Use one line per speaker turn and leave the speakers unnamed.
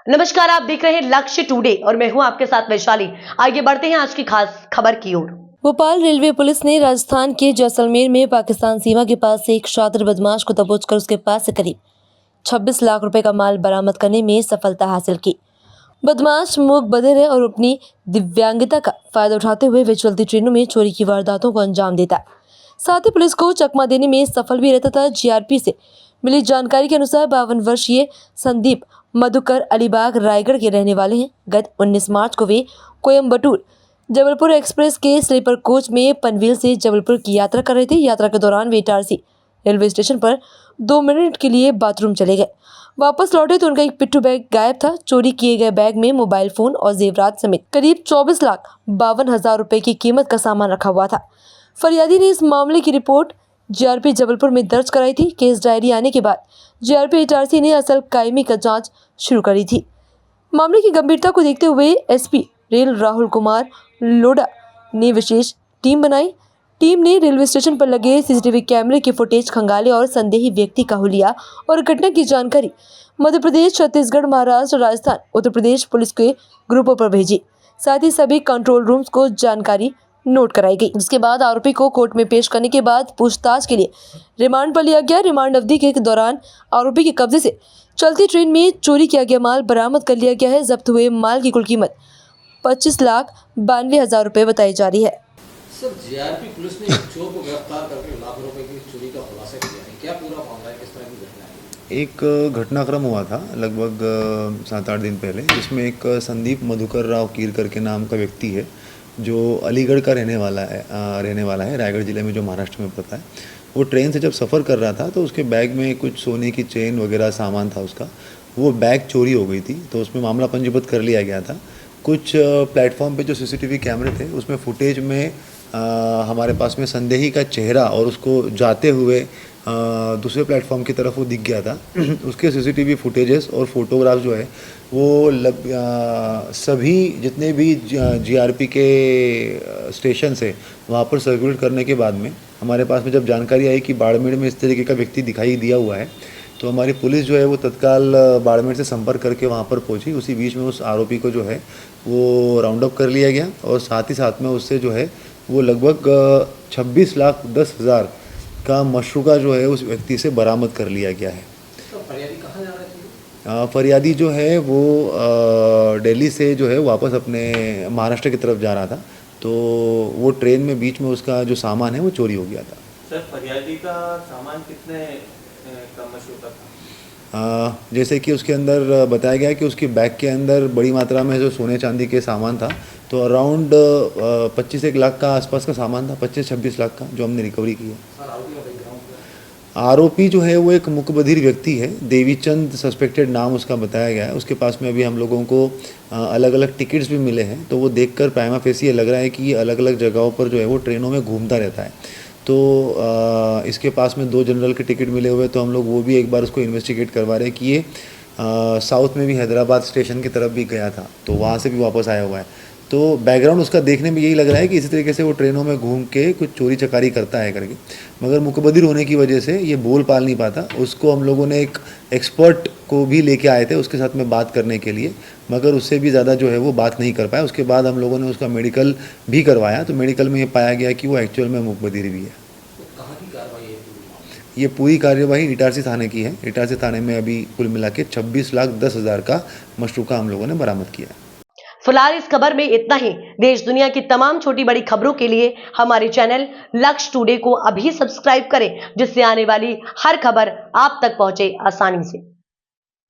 नमस्कार, आप देख रहे हैं लक्ष्य टुडे और मैं हूं आपके साथ वैशाली। आगे बढ़ते हैं आज की खास खबर की ओर।
भोपाल रेलवे पुलिस ने राजस्थान के जैसलमेर में पाकिस्तान सीमा के पास से एक शातिर बदमाश को दबोचकर उसके पास से करीब 26 लाख रुपए का माल बरामद करने में सफलता हासिल की। बदमाश मूक बधिर है और अपनी दिव्यांगता का फायदा उठाते हुए वे चलती ट्रेनों में चोरी की वारदातों को अंजाम देता, साथ ही पुलिस को चकमा देने में सफल भी रहता था। जीआरपी से मिली जानकारी के अनुसार 52 वर्षीय संदीप मधुकर अलीबाग रायगढ़ के रहने वाले हैं। गत 19 मार्च को वे कोयम्बटूर जबलपुर एक्सप्रेस के स्लीपर कोच में पनवेल से जबलपुर की यात्रा कर रहे थे। यात्रा के दौरान वे इटारसी रेलवे स्टेशन पर 2 मिनट के लिए बाथरूम चले गए। वापस लौटे तो उनका एक पिट्ठू बैग गायब था। चोरी किए गए बैग में मोबाइल फोन और जेवरात समेत करीब 24,52,000 रुपए की कीमत का सामान रखा हुआ था। फरियादी ने इस मामले की रिपोर्ट जीआरपी जबलपुर में दर्ज कराई थी। केस डायरी आने के बाद जीआरपी इटारसी ने असल कायमी का जांच शुरू करी थी। मामले की गंभीरता को देखते हुए एसपी रेल राहुल कुमार लोढ़ा ने विशेष टीम बनाई। टीम ने रेलवे स्टेशन पर लगे सीसीटीवी कैमरे के फुटेज खंगाले और संदेही व्यक्ति का हुलिया और घटना की जानकारी मध्य प्रदेश, छत्तीसगढ़, महाराष्ट्र, राजस्थान, उत्तर प्रदेश पुलिस के ग्रुपों पर भेजी। साथ ही सभी कंट्रोल रूम्स को जानकारी नोट कराई गई, जिसके बाद आरोपी को कोर्ट में पेश करने के बाद पूछताछ के लिए रिमांड पर लिया गया। रिमांड अवधि के दौरान आरोपी के कब्जे से चलती ट्रेन में चोरी किया गया माल बरामद कर लिया गया है। जब्त हुए माल की कुल कीमत 25,92,000 रुपए बताई जा रही है।
सर, जीआरपी पुलिस ने एक चोर को गिरफ्तार करके लाख रुपए की चोरी का खुलासा किया है। क्या पूरा मामला है, किस तरह की घटना है?
एक घटनाक्रम हुआ था लगभग 7-8 दिन पहले, जिसमें एक संदीप मधुकर राव कीर करके नाम का व्यक्ति है, जो अलीगढ़ का रहने वाला है, रायगढ़ जिले में जो महाराष्ट्र में पड़ता है। वो ट्रेन से जब सफ़र कर रहा था तो उसके बैग में कुछ सोने की चेन वगैरह सामान था उसका। वो बैग चोरी हो गई थी, तो उसमें मामला पंजीबद्ध कर लिया गया था। कुछ प्लेटफॉर्म पे जो सीसीटीवी कैमरे थे उसमें फुटेज में हमारे पास में संदेही का चेहरा और उसको जाते हुए दूसरे प्लेटफॉर्म की तरफ वो दिख गया था। उसके सीसीटीवी फुटेजेस और फोटोग्राफ जो है वो सभी जितने भी जीआरपी के स्टेशन से वहाँ पर सर्कुलेट करने के बाद में हमारे पास में जब जानकारी आई कि बाड़मेर में इस तरीके का व्यक्ति दिखाई दिया हुआ है, तो हमारी पुलिस जो है वो तत्काल बाड़मेर से संपर्क करके वहाँ पर पहुँची। उसी बीच में उस आरोपी को जो है वो राउंड अप कर लिया गया और साथ ही साथ में उससे जो है वो लगभग 26,10,000 का मशरूका जो है उस व्यक्ति से बरामद कर लिया गया है।
तो फरियादी कहाँ जा रहे थे?
फरियादी जो है वो दिल्ली से जो है वापस अपने महाराष्ट्र की तरफ जा रहा था, तो वो ट्रेन में बीच में उसका जो सामान है वो चोरी हो गया था।
सर, फरियादी का सामान कितने का मशरूका था?
जैसे कि उसके अंदर बताया गया कि उसकी बैग के अंदर बड़ी मात्रा में जो सोने चांदी के सामान था, तो अराउंड 25-1 लाख का आसपास का सामान था, 25-26 लाख का, जो हमने रिकवरी की है। आरोपी जो है वो एक मुकबधिर व्यक्ति है, देवीचंद सस्पेक्टेड नाम उसका बताया गया है। उसके पास में अभी हम लोगों को अलग अलग टिकट्स भी मिले हैं, तो वो देखकर प्राइमा फेसी ये लग रहा है कि अलग अलग जगहों पर जो है वो ट्रेनों में घूमता रहता है। तो इसके पास में 2 जनरल के टिकट मिले हुए, तो हम लोग वो भी एक बार उसको इन्वेस्टिगेट करवा रहे हैं कि ये साउथ में भी हैदराबाद स्टेशन की तरफ भी गया था, तो वहाँ से भी वापस आया हुआ है। तो बैकग्राउंड उसका देखने में यही लग रहा है कि इसी तरीके से वो ट्रेनों में घूम के कुछ चोरी चकारी करता है करके, मगर मुकबधिर होने की वजह से ये बोल पाल नहीं पाता। उसको हम लोगों ने एक एक्सपर्ट को भी लेके आए थे उसके साथ में बात करने के लिए, मगर उससे भी ज़्यादा जो है वो बात नहीं कर पाया। उसके बाद हम लोगों ने उसका मेडिकल भी करवाया, तो मेडिकल में ये पाया गया कि वो एक्चुअल में मुकबधिर भी है।
तो कहाँ की कार्रवाई है?
ये पूरी कार्यवाही इटारसी थाने की है। इटारसी थाने में अभी कुल मिला के 26,10,000 का मशरूका हम लोगों ने बरामद किया है।
फिलहाल इस खबर में इतना ही। देश दुनिया की तमाम छोटी बड़ी खबरों के लिए हमारे चैनल लक्ष्य टुडे को अभी सब्सक्राइब करें, जिससे आने वाली हर खबर आप तक पहुंचे आसानी से।